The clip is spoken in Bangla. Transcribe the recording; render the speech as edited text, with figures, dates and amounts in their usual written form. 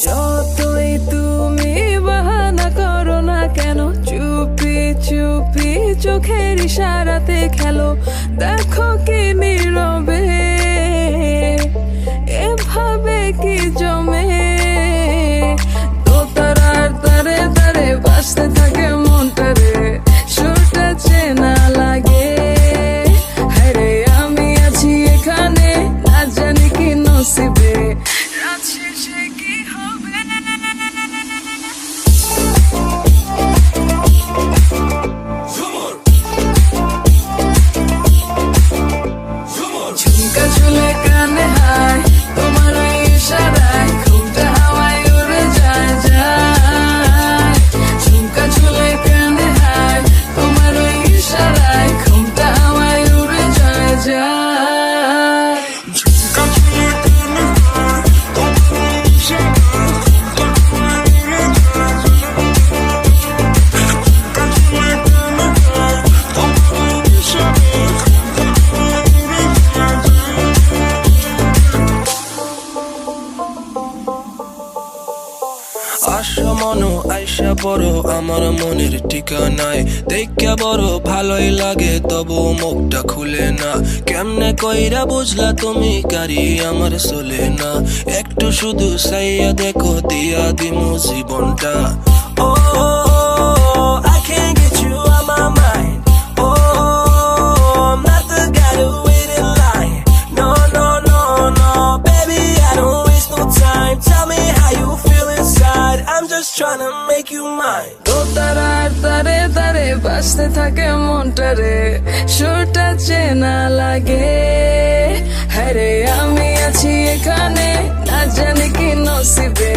যতই তুমি বাহানা করো না কেন, চুপি চুপি চোখের ইশারাতে খেলো। দেখো কি নীরবে এভাবে কি জমে, দোতারার তারে তারে বাজতে থাকে মনটা রে, সুরটা চেনা লাগে। হ্যারে আমি আছি এখানে, না জানি কি নসিবে, রাত শেষে কি হবে। ঝুমকা ঝুলে কানে হায়, তোমার ওই ইশারায় ঘুমটা হাওয়ায় উড়ে যায় যায়। ঝুমকা ঝুলে কানে হায়, তোমার ওই ইশারায় ঘুমটা হাওয়ায় উড়ে যায় যায়। ঝুমকা ঝুলে কানে হায়, তোমার ওই ইশারায় ঘুমটা হাওয়ায় উড়ে যায় যায়। ঝুমকা ঝুলে কানে হায়, তোমার ওই ইশারায় ঘুমটা হাওয়ায় উড়ে যায় যায়। আশা মনো আইসা বড় আমার মনের ঠিকানায়, দেখা বড় ভালোই লাগে তবু মুখটা খুলে না। কেমনে কইরা বুঝলা তুমি গাড়ি আমার চলে না, একটু শুধু চাইয়া দেখো দিয়া দিমু জীবনটা। ও I can't get you out my mind. Oh, I'm not the guy to wait in line. No, no, no, no, baby, I don't waste no time. Tell me how you feel inside. I'm just trying to make you mine. দোতারার তারে তারে বাজতে থাকে মনটা রে, সুরটা চেনা লাগে। হ্যারে আমি আছি এখানে, না জানি কি নসিবে,